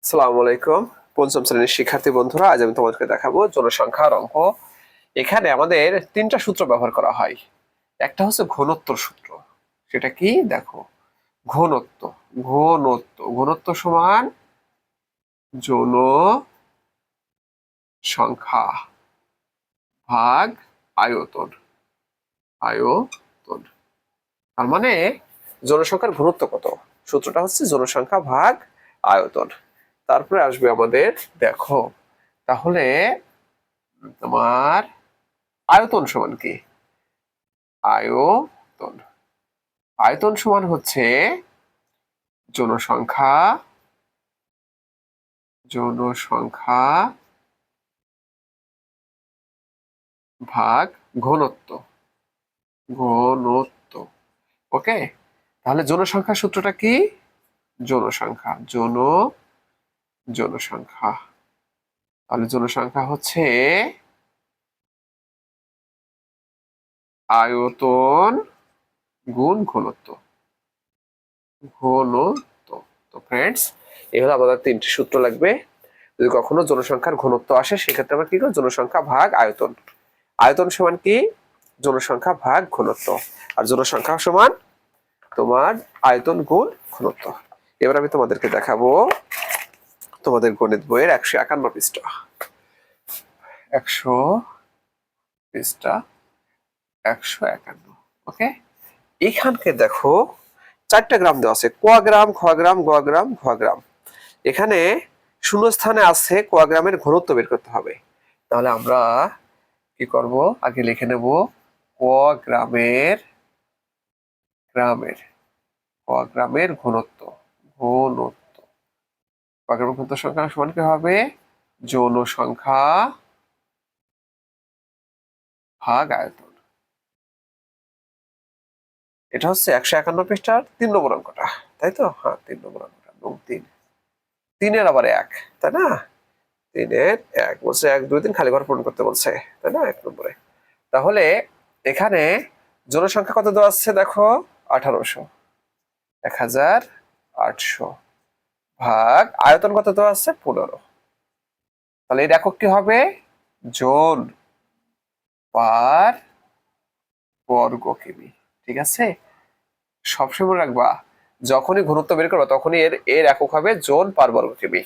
আসসালামু আলাইকুম। পঞ্চম শ্রেণীর শিক্ষার্থী বন্ধুরা, আজ আমি তোমাদেরকে দেখাবো জনসংখ্যার অঙ্ক। এখানে আমাদের তিনটা সূত্র ব্যবহার করা হয়। একটা হচ্ছে ঘনত্ব সূত্র। সেটা কি দেখো, ঘনত্ব ঘনত্ব ঘনত্ব সমান জনসংখ্যা ভাগ আয়তন। আয়তন তার মানে জনসংখ্যার ঘনত্ব কত, সূত্রটা হচ্ছে জনসংখ্যা ভাগ আয়তন। তারপরে আসবে আমাদের, দেখো তাহলে তোমার আয়তন সমান কি, আয়তন আয়তন সমান হচ্ছে জনসংখ্যা জনসংখ্যা ভাগ ঘনত্ব। ঘনত্ব ওকে। তাহলে জনসংখ্যা সূত্রটা কি, জনসংখ্যা জনসংখ্যা তাহলে জনসংখ্যা হচ্ছে আয়তন গুণ ঘনত্ব। ঘনত্ব তো ফ্রেন্ডস, এই হলো আমাদের তিনটি সূত্র লাগবে। যদি কখনো জনসংখ্যার ঘনত্ব আসে সেক্ষেত্রে আমরা কি করব, জনসংখ্যা ভাগ আয়তন। আয়তন সমান কি, জনসংখ্যা ভাগ ঘনত্ব। আর জনসংখ্যা সমান তোমার আয়তন গুণ ঘনত্ব। এবার আমি তোমাদেরকে দেখাবো তোমাদের গণিত বইয়ের 151 পৃষ্ঠা। 100 পৃষ্ঠা 151। ওকে, এখানকে দেখো চারটা গ্রাম দেওয়া আছে, ক গ্রাম, খ গ্রাম, গ গ্রাম, ঘ গ্রাম। এখানে শূন্যস্থানে আছে ক গ্রামের ঘনত্ব বের করতে হবে। তাহলে আমরা কি করব, আগে লিখে নেব ক গ্রামের গ্রামের ক গ্রামের ঘনত্ব। ঘনত্ব ক গ্রামের ঘনত্ব সংখ্যা সমান কি হবে, জনসংখ্যা ভাগ আয়তন। এটা হচ্ছে 151 পৃষ্ঠার 3 নম্বর অঙ্কটা, তাই তো? হ্যাঁ, 3 নম্বর অঙ্কটা, এবং তিনের আবার এক, তাই না? তিনের এক বলছে, 1 2 3 খালি ঘর পূরণ করতে বলছে, তাই না? 1 নম্বরে। তাহলে এখানে জনসংখ্যা কত দেওয়া আছে দেখো, 1800, 1800 ভাগ আয়তন কত দেওয়া আছে, 15। তাহলে এর একক কি হবে, জন পার বর্গ কিমি। ঠিক আছে, সবসময় রাখবা, যখনই ঘনত্ব বের করবো তখনই এর এর একক হবে জন পার বর্গ কিমি।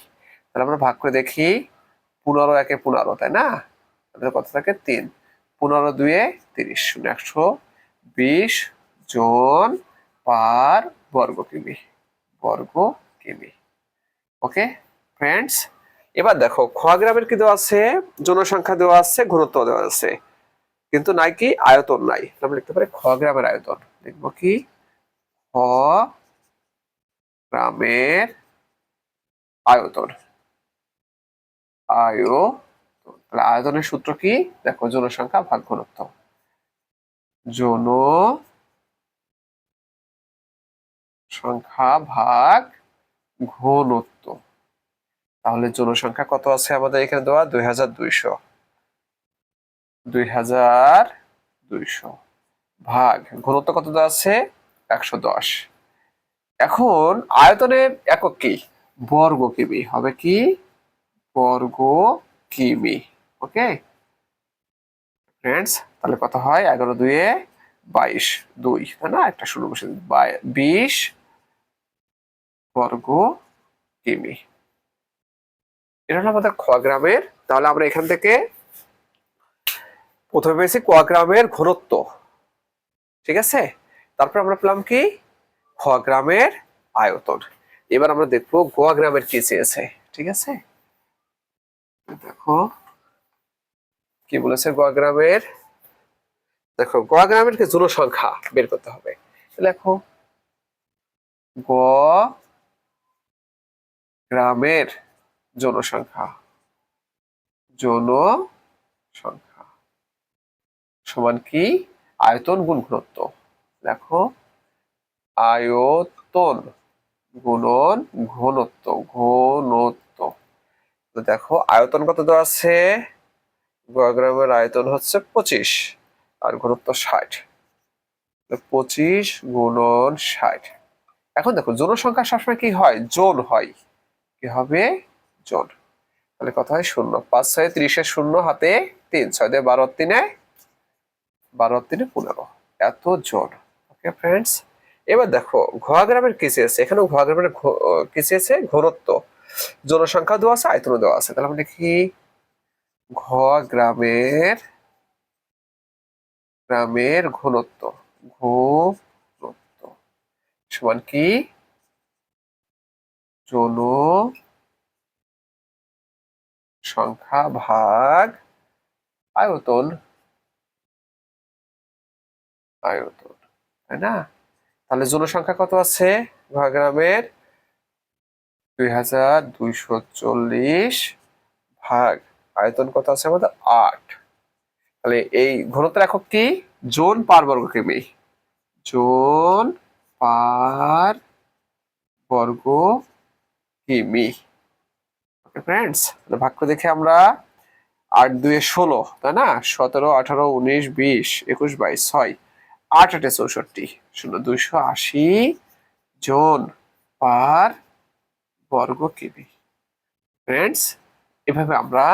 তাহলে আমরা ভাগ করে দেখি, 15 একে 15, তাই না? তাহলে কত থাকে, 3। 15 2 30, 120 জন পার বর্গ কিমি। বর্গ কিমি। ওকে ফ্রেন্ডস, এবার দেখো খ গ্রামের কি দেওয়া আছে, জনসংখ্যা দেওয়া আছে, ঘনত্ব দেওয়া আছে, কিন্তু নাই কি, আয়তন নাই। আমরা লিখতে পারি খ গ্রামের আয়তন। লিখবো কি, খ গ্রামের আয়তন। তাহলে আয়তনের সূত্র কি দেখো, জনসংখ্যা ভাগ ঘনত্ব। জনসংখ্যা ভাগ ঘনত্ব। তাহলে জনসংখ্যা কত আছে আমাদের এখানে দেওয়া, 2200। 2200 ভাগ ঘনত্ব কত দেওয়া আছে, 110। এখন আয়তনের একক কি, বর্গ কিমি হবে, কি বর্গ কিমি। ওকে ফ্রেন্ডস, তাহলে কত হয়, 11 2 22, 2, তাই না? একটা শূন্য বসে 20 বর্গ কিমি। এটা হলো আমাদের খ গ্রামের। তাহলে আমরা এখান থেকে প্রথমে পেয়েছি ক গ্রামের ঘনত্ব, ঠিক আছে? তারপর আমরা পেলাম কি, খ গ্রামের আয়তন। এবার আমরা দেখবো গ গ্রামের কি চেয়েছে, ঠিক আছে? দেখো কি বলেছে গ গ্রামের। দেখো গ গ্রামের কি জনসংখ্যা বের করতে হবে। দেখো গ গ্রামের জনসংখ্যা জনসংখ্যা সমান কি, আয়তন গুণ ঘনত্ব। দেখো আয়তন গুণন ঘনত্ব। ঘনত্ব তো দেখো আয়তন কত দেওয়া আছে, গ গ্রামের আয়তন হচ্ছে 25 আর ঘনত্ব 60। 25 গুণন 60। এখন দেখো জনসংখ্যা সবসময় কি হয়, জন হয়, কি হবে জন। তাহলে কত হয় 0, 5 6 30 শূন্য হাতে 3, 6 দিয়ে 12 3 12 3 15 এত জন। ওকে ফ্রেন্ডস, এবার দেখো ঘোড়া গ্রামের কি চেয়েছে, এখানে ঘোড়া গ্রামের কি চেয়েছে ঘনত্ব, জনসংখ্যা দেওয়া আছে, আয়তন দেওয়া আছে। তাহলে আমরা দেখি ঘোড়া গ্রামের ঘনত্ব, ঘনত্ব সমান কি জনসংখ্যা ভাগ আয়তন, আয়তন, তাই না? তাহলে জনসংখ্যা কত আছে ঘোড়া গ্রামের 2240 ভাগ আয়তন কত আছে আমাদের 8। তাহলে এই ঘনত্বের একক কি জন পার বর্গ কিমি, জন পার বর্গ কিমি। ওকে ফ্রেন্ডস, তাহলে ভাগ করে দেখে আমরা 8 2 16, তাই না? 17 18 19 20 21 22 6 8 8 64 শূন্য 280 জন পার বর্গ কিমি। ফ্রেন্ডস, এভাবে আমরা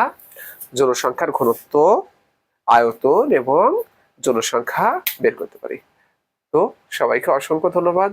জনসংখ্যার ঘনত্ব, আয়তন এবং জনসংখ্যা বের করতে পারি। তো সবাইকে অসংখ্য ধন্যবাদ।